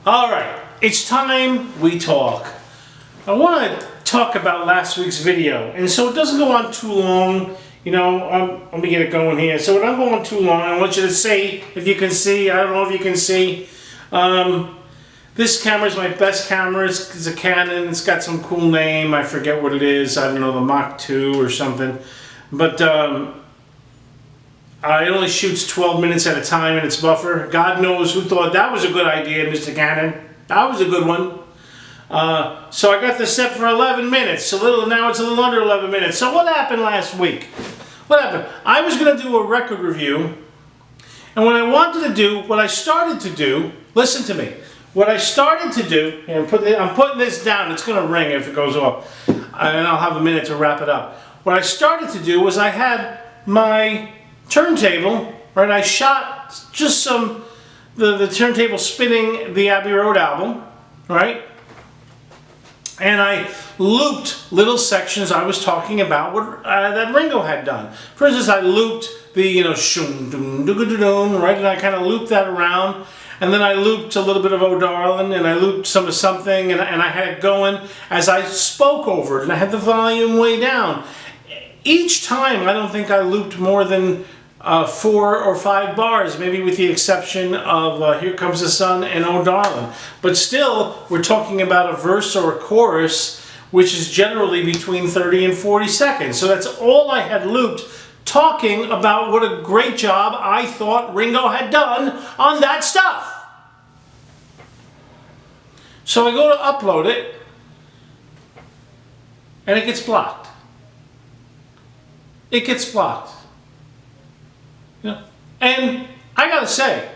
Alright, it's time we talk. I want to talk about last week's video, and so it doesn't go on too long. You know, let me get it going here. So it don't go on too long. I want you to see, if you can see, I don't know if you can see. This camera is my best camera. It's a Canon. It's got some cool name. I forget what it is. I don't know, the Mach 2 or something. But it only shoots 12 minutes at a time in its buffer. God knows who thought that was a good idea, Mr. Canon. That was a good one. So I got this set for 11 minutes. Now it's a little under 11 minutes. So what happened last week? What happened? I was going to do a record review. And what I wanted to do, what I started to do, listen to me. What I started to do, and I'm putting this down, it's going to ring if it goes off. And I'll have a minute to wrap it up. What I started to do was I had my turntable, right? I shot just the turntable spinning the Abbey Road album, right? And I looped little sections I was talking about that Ringo had done. For instance, I looped the, shum dum doo doo dum, right? And I kind of looped that around. And then I looped a little bit of Oh Darling, and I looped some of something, and I had it going as I spoke over it, and I had the volume way down. Each time, I don't think I looped more than 4 or 5 bars, maybe with the exception of Here Comes the Sun and Oh Darling. But still, we're talking about a verse or a chorus, which is generally between 30 and 40 seconds. So that's all I had looped, talking about what a great job I thought Ringo had done on that stuff. So I go to upload it, and it gets blocked. It gets blocked. And I gotta say,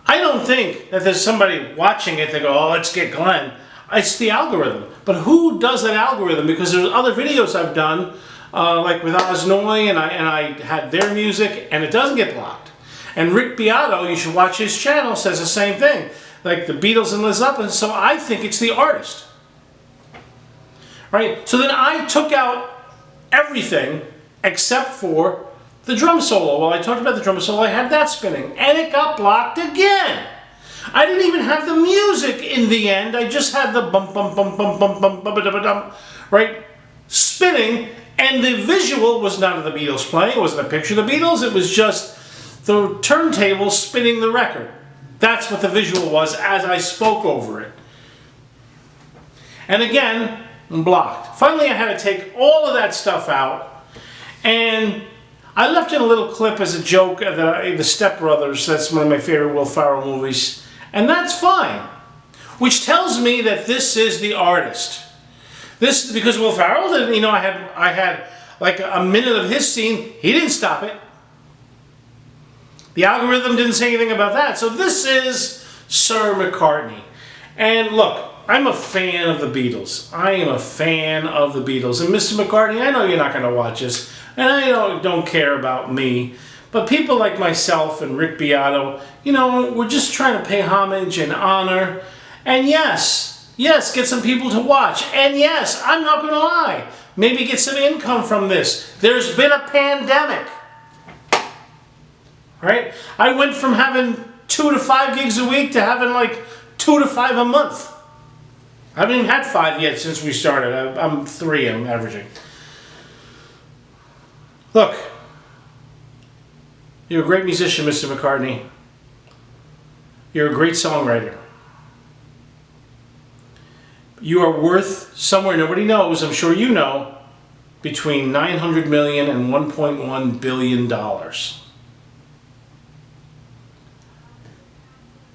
I don't think that there's somebody watching it that go, oh, let's get Glenn. It's the algorithm. But who does that algorithm? Because there's other videos I've done, like with Osnoy, and I had their music, and it doesn't get blocked. And Rick Beato, you should watch his channel, says the same thing. Like the Beatles and Led Zeppelin, so I think it's the artist. Right? So then I took out everything except for the drum solo. Well, I talked about the drum solo, I had that spinning, and it got blocked again. I didn't even have the music in the end, I just had the bum bum bum bum bum bum bum bum bum, right, spinning, and the visual was not of the Beatles playing, it wasn't a picture of the Beatles, it was just the turntable spinning the record. That's what the visual was as I spoke over it. And again, blocked. Finally, I had to take all of that stuff out, and I left in a little clip as a joke of the Step Brothers. That's one of my favorite Will Ferrell movies. And that's fine. Which tells me that this is the artist. This, because Will Ferrell didn't, I had like a minute of his scene. He didn't stop it. The algorithm didn't say anything about that. So this is Sir McCartney. And look, I'm a fan of the Beatles. I am a fan of the Beatles. And Mr. McCartney, I know you're not going to watch this. And I don't care about me. But people like myself and Rick Beato, we're just trying to pay homage and honor. And yes, get some people to watch. And yes, I'm not going to lie. Maybe get some income from this. There's been a pandemic. Right? I went from having 2 to 5 gigs a week to having like 2 to 5 a month. I haven't even had 5 yet since we started. I'm 3, I'm averaging. Look, you're a great musician, Mr. McCartney. You're a great songwriter. You are worth somewhere nobody knows, I'm sure you know, between $900 million and $1.1 billion.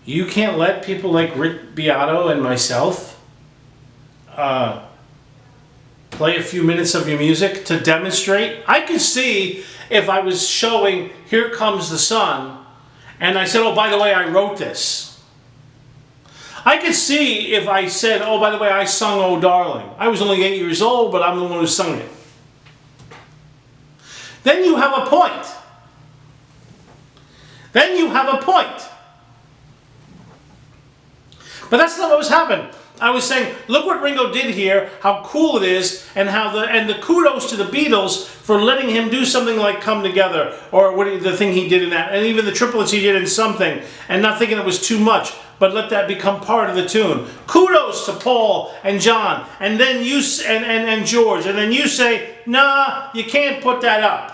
You can't let people like Rick Beato and myself play a few minutes of your music to demonstrate. I could see if I was showing Here Comes the Sun, and I said, oh, by the way, I wrote this. I could see if I said, oh, by the way, I sung Oh Darling. I was only 8 years old, but I'm the one who sung it. Then you have a point. Then you have a point. But that's not what was happening. I was saying, look what Ringo did here, how cool it is, and the kudos to the Beatles for letting him do something like Come Together, or the thing he did in that, and even the triplets he did in Something, and not thinking it was too much. but let that become part of the tune. Kudos to Paul and John, and then you and George, and then you say, nah, you can't put that up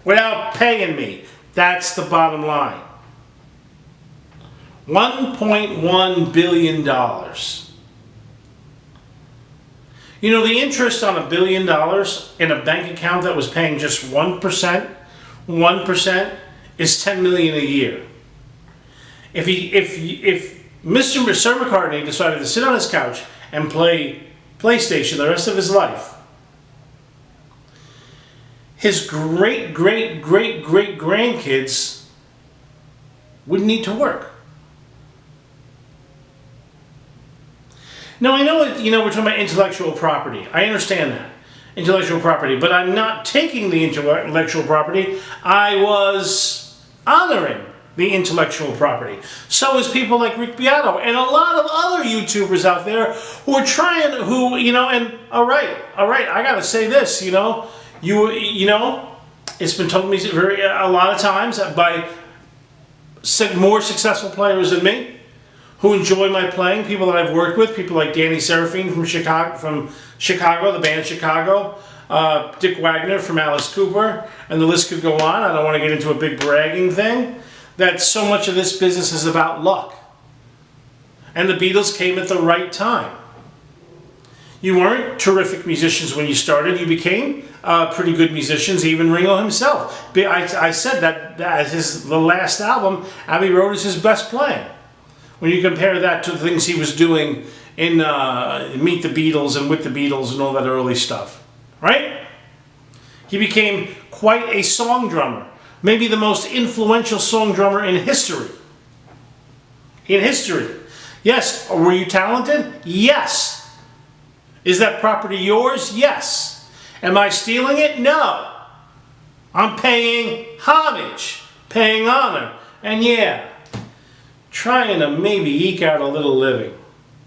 without paying me. That's the bottom line. $1.1 billion. You know, the interest on $1 billion in a bank account that was paying just 1%, 1% is $10 million a year. If Mr. Sir McCartney decided to sit on his couch and play PlayStation the rest of his life, his great-great-great-great-grandkids wouldn't need to work. Now, I know that, we're talking about intellectual property. I understand that. Intellectual property. But I'm not taking the intellectual property. I was honoring the intellectual property. So is people like Rick Beato and a lot of other YouTubers out there who are trying, and all right, I gotta say this, it's been told me a lot of times by more successful players than me, who enjoy my playing, people that I've worked with, people like Danny Serafine from Chicago, the band Chicago, Dick Wagner from Alice Cooper, and the list could go on. I don't want to get into a big bragging thing, that so much of this business is about luck. And the Beatles came at the right time. You weren't terrific musicians when you started. You became pretty good musicians, even Ringo himself. I said that the last album, Abbey Road is his best playing. When you compare that to the things he was doing in Meet the Beatles and With the Beatles and all that early stuff, right? He became quite a song drummer, maybe the most influential song drummer in history. In history. Yes. Were you talented? Yes. Is that property yours? Yes. Am I stealing it? No. I'm paying homage, paying honor, and yeah, trying to maybe eke out a little living.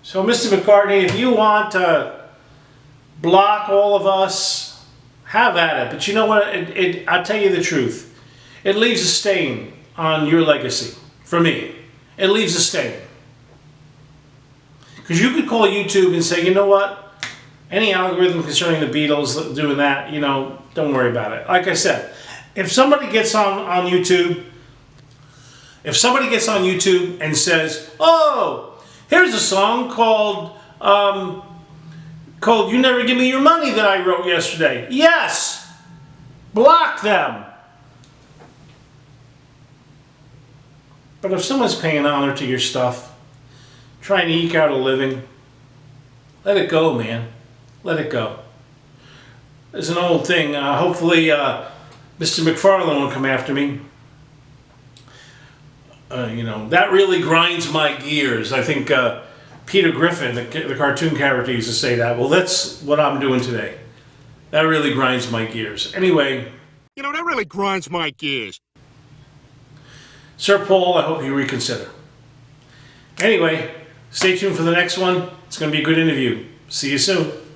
So, Mr. McCartney, if you want to block all of us, have at it. But you know what? I'll tell you the truth. It leaves a stain on your legacy. For me, it leaves a stain. Because you could call YouTube and say, you know what? Any algorithm concerning the Beatles doing that, don't worry about it. Like I said, if somebody gets on YouTube, and says, oh, here's a song called You Never Give Me Your Money that I wrote yesterday. Yes! Block them. But if someone's paying honor to your stuff, trying to eke out a living, let it go, man. Let it go. There's an old thing. Hopefully Mr. McFarlane won't come after me. That really grinds my gears. I think Peter Griffin, the cartoon character, used to say that. Well, that's what I'm doing today. That really grinds my gears. Anyway. That really grinds my gears. Sir Paul, I hope you reconsider. Anyway, stay tuned for the next one. It's going to be a good interview. See you soon.